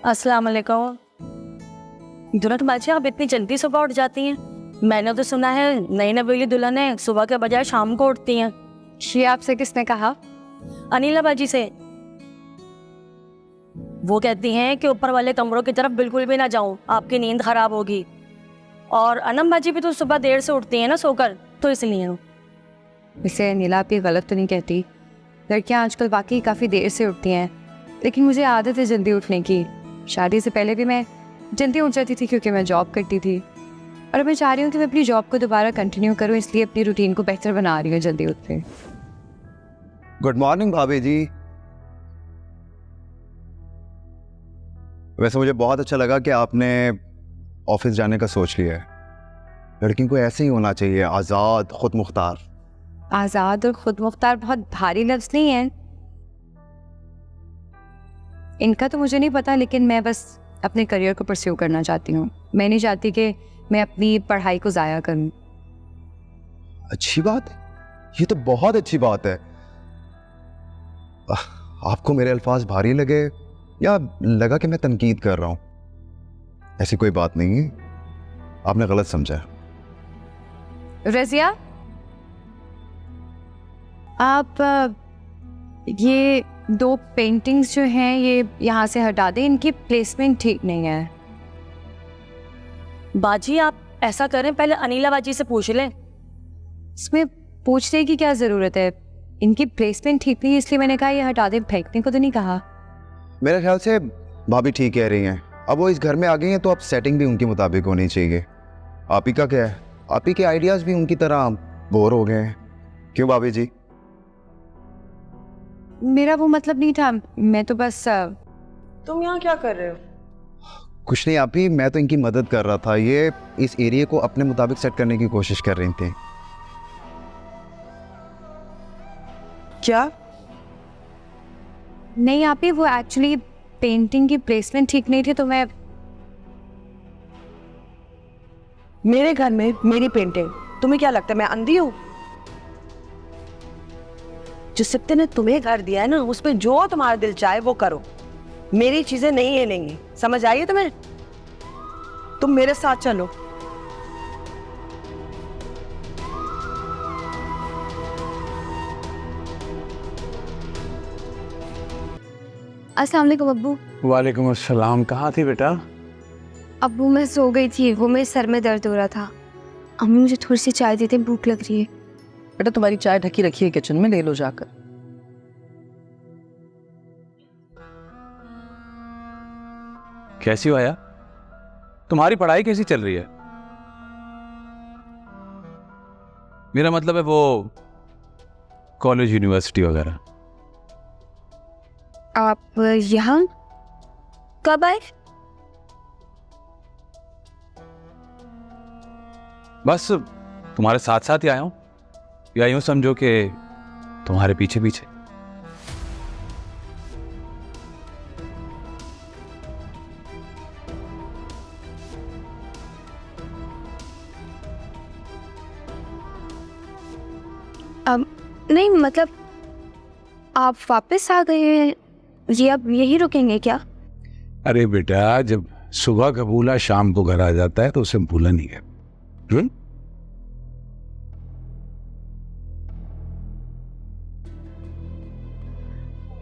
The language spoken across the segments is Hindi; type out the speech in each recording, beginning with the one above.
अस्सलाम वालेकुम। दुल्हन बाजी, आप इतनी जल्दी सुबह उठ जाती हैं? मैंने तो सुना है नई नवेली दुल्हनें सुबह के बजाय शाम को उठती हैं। ये आपसे किसने कहा? अनिला बाजी से। वो कहती हैं कि ऊपर वाले कमरों की तरफ बिल्कुल भी ना जाऊं, आपकी नींद खराब होगी। और अनम बाजी भी तो सुबह देर से उठती हैं ना सोकर, तो इसलिए। वैसे नीला आप ये गलत तो नहीं कहती। लड़कियां आजकल वाकई काफ़ी देर से उठती हैं, लेकिन मुझे आदत है जल्दी उठने की। शादी से पहले भी मैं जल्दी उठ जाती थी क्योंकि मैं जॉब करती थी, और मैं चाह रही हूँ कि मैं अपनी जॉब को दोबारा कंटिन्यू करूँ, इसलिए अपनी रूटीन को बेहतर बना रही हूँ जल्दी उठ के। गुड मॉर्निंग भाभी जी। वैसे मुझे बहुत अच्छा लगा कि आपने ऑफिस जाने का सोच लिया है। लड़की को ऐसे ही होना चाहिए, आज़ाद, खुद मुख्तार। आज़ाद और खुद मुख्तार बहुत भारी लफ्ज़ नहीं है। इनका तो मुझे नहीं पता, लेकिन मैं बस अपने करियर को परस्यू करना चाहती हूँ। मैं नहीं चाहती कि मैं अपनी पढ़ाई को ज़ाया करूँ। अच्छी बात है, ये तो बहुत अच्छी बात है। आपको मेरे अल्फाज भारी लगे या लगा कि मैं तनकीद कर रहा हूँ? ऐसी कोई बात नहीं है, आपने गलत समझा। रज़िया, आप ये 2 पेंटिंग्स जो हैं ये यहाँ से हटा दें, इनकी प्लेसमेंट ठीक नहीं है। बाजी आप ऐसा करें, पहले अनिला बाजी से पूछ लें। इसमें पूछने की क्या ज़रूरत है? इनकी प्लेसमेंट ठीक नहीं है, इसलिए मैंने कहा ये हटा दें, फेंकने को तो नहीं कहा। मेरे ख्याल से भाभी ठीक कह रही हैं। अब वो इस घर में आ गई हैं तो अब सेटिंग भी उनके मुताबिक होनी चाहिए। आप ही का क्या है, आप ही के आइडियाज़ भी उनकी तरह बोर हो गए हैं। क्यों भाभी जी? मेरा वो मतलब नहीं था, मैं तो बस तुम यहाँ क्या कर रहे हो? कुछ नहीं आप ही, मैं तो इनकी मदद कर रहा था। ये इस एरिया को अपने मुताबिक सेट करने की कोशिश कर रही थी। क्या? नहीं आप ही, वो एक्चुअली पेंटिंग की प्लेसमेंट ठीक नहीं थी, तो मैं मेरे घर में मेरी पेंटिंग, तुम्हें क्या लगता है मैं अंधी हूं? जिस सिप्ते ने तुम्हें घर दिया है ना, उस पे जो तुम्हारा दिल चाहे वो करो। मेरी चीजें नहीं है, नहीं, समझ आई है तुम्हें? तुम मेरे साथ चलो। अस्सलाम वालेकुम अब्बू। वालेकुम अस्सलाम। कहाँ थी बेटा? अब्बू मैं सो गई थी, वो मेरे सर में दर्द हो रहा था। अम्मी मुझे थोड़ी सी चाय देते, भूख लग रही है। बेटा तुम्हारी चाय ढकी रखी है किचन में, ले लो जाकर। कैसी हो आया? तुम्हारी पढ़ाई कैसी चल रही है? मेरा मतलब है वो कॉलेज, यूनिवर्सिटी वगैरह। आप यहाँ कब आए? बस तुम्हारे साथ साथ ही आया हूँ, या यूं समझो कि तुम्हारे पीछे पीछे। नहीं मतलब आप वापस आ गए हैं, ये अब यही रुकेंगे क्या? अरे बेटा, जब सुबह का भूला शाम को घर आ जाता है तो उसे भूला नहीं है।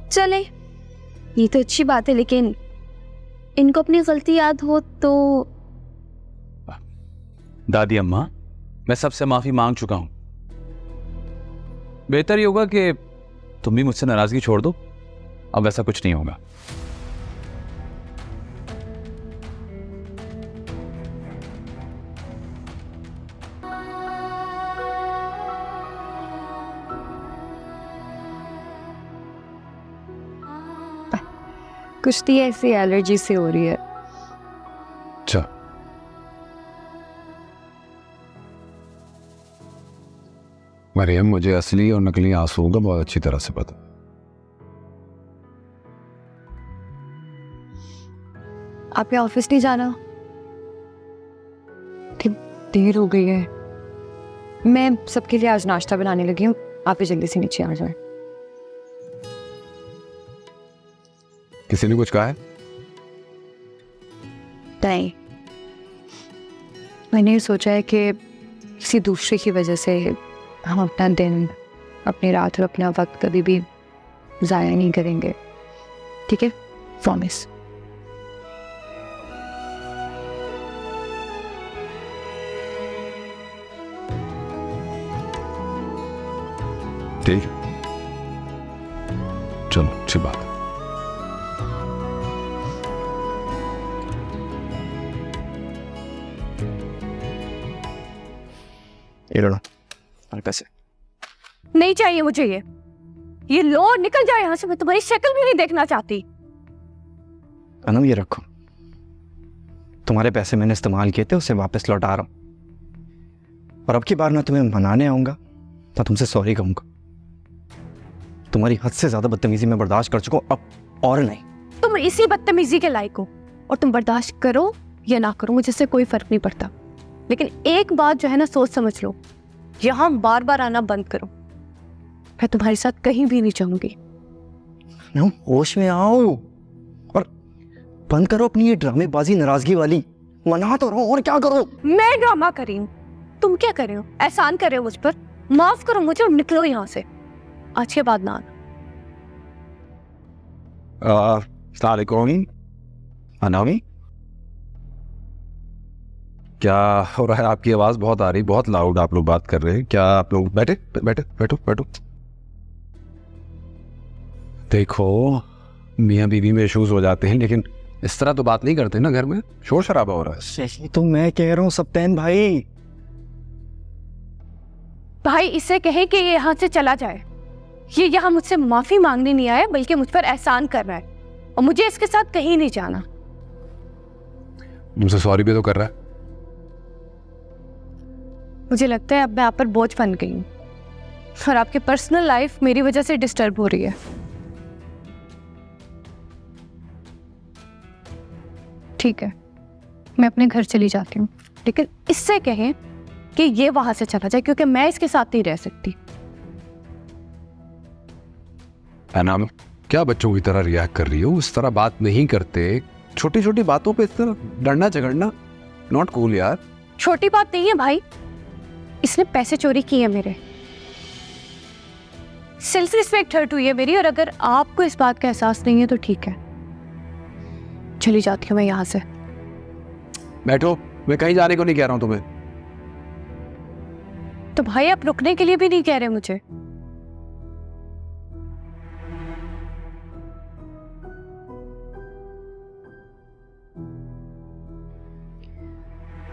चले, ये तो अच्छी बात है, लेकिन इनको अपनी गलती याद हो तो। दादी अम्मा, मैं सबसे माफी मांग चुका हूं। बेहतर ये होगा कि तुम भी मुझसे नाराजगी छोड़ दो। अब ऐसा कुछ नहीं होगा। कुछ तो ऐसी एलर्जी से हो रही है। अच्छा, मरियम, मुझे असली और नकली आंसुओं का बहुत अच्छी तरह से पता। आप यहाँ ऑफिस नहीं जाना? देर हो गई है। मैं सबके लिए आज नाश्ता बनाने लगी हूँ, आप भी जल्दी से नीचे आ जाएं। किसी ने कुछ कहा है? नहीं, मैंने सोचा है कि किसी दूसरे की वजह से हम अपना दिन, अपनी रात और अपना वक्त कभी भी ज़ाया नहीं करेंगे, ठीक है? प्रॉमिस। ठीक है, चलो अच्छी बात है। ये लो और पैसे। नहीं चाहिए मुझे ये लो और निकल जाओ यहाँ से। मैं तुम्हारी शक्ल भी नहीं देखना चाहती। अनम ये रखो, तुम्हारे पैसे मैंने इस्तेमाल किए थे, उसे वापस लौटा रहा हूँ। और अब की बार मैं तुम्हें मनाने आऊँगा तो तुमसे सॉरी कहूँगा। तुम्हारी हद से ज़्यादा बदतमीजी मैं बर्दाश्त कर चुका हूँ, अब और नहीं। तुम इसी बदतमीजी के लायक हो, और तुम बर्दाश्त करो या ना करो मुझे इससे कोई फर्क नहीं पड़ता। लेकिन एक बात जो है ना, सोच समझ लो, यहाँ बार बार आना बंद करो। मैं तुम्हारे साथ कहीं भी नहीं जाऊंगी। ना होश में आओ और बंद करो अपनी ये ड्रामेबाजी, नाराजगी वाली। मना तो रहो, और क्या करो? मैं ड्रामा कर रही हूँ? तुम क्या कर रहे हो? एहसान कर रहे हो मुझ पर? माफ करो मुझे और निकलो यहाँ से। आज के बाद ना आना। अस्सलाम वालेकुम अनामी, क्या हो रहा है? आपकी आवाज़ बहुत आ रही, बहुत लाउड आप लोग बात कर रहे हैं। क्या आप लोग बैठे बैठे बैठो बैठो। देखो, मियाँ बीवी में इश्यूज हो जाते हैं, लेकिन इस तरह तो बात नहीं करते ना घर में। शोर शराबा हो रहा है। यही तो मैं कह रहा हूँ सप्तैन भाई। भाई इसे कहे कि ये यहाँ से चला जाए। ये यहाँ मुझसे माफी मांगने नहीं आया, बल्कि मुझ पर एहसान कर रहा है, और मुझे इसके साथ कहीं नहीं जाना। मुझसे सॉरी भी तो कर रहा है। मुझे लगता है अब मैं आप पर बोझ बन गई हूँ, और आपकी पर्सनल लाइफ मेरी वजह से डिस्टर्ब हो रही है। ठीक है, मैं अपने घर चली जाती हूँ, लेकिन इससे कहें कि ये वहां से चला जाए, क्योंकि मैं इसके साथ नहीं रह सकती। अनाम, क्या बच्चों की तरह रिएक्ट कर रही हो? इस तरह बात नहीं करते। छोटी छोटी बातों पे इस तरह लड़ना झगड़ना नॉट कूल यार। छोटी बात नहीं है भाई, इसने पैसे चोरी किए मेरे। सेल्फ रिस्पेक्ट हर्ट हुई है मेरी, और अगर आपको इस बात का एहसास नहीं है तो ठीक है, चली जाती हूँ मैं यहाँ से। बैठो, मैं कहीं जाने को नहीं कह रहा हूँ तुम्हें। तो भाई आप रुकने के लिए भी नहीं कह रहे मुझे।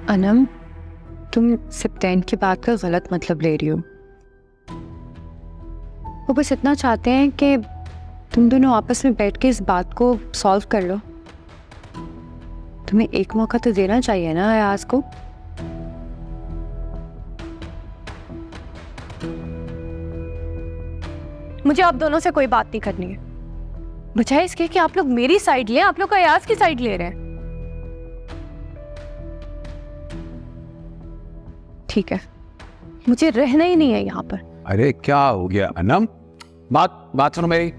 अनम, तुम सप्तैन की बात का गलत मतलब ले रही हो। वो बस इतना चाहते हैं कि तुम दोनों आपस में बैठ के इस बात को सॉल्व कर लो। तुम्हें एक मौका तो देना चाहिए ना अयाज को। मुझे आप दोनों से कोई बात नहीं करनी है, बजाय इसके कि आप लोग मेरी साइड लें। आप लोग अयाज की साइड ले रहे हैं। ठीक है, मुझे रहना ही नहीं है यहाँ पर। अरे क्या हो गया अनम? बात सुनो मेरी।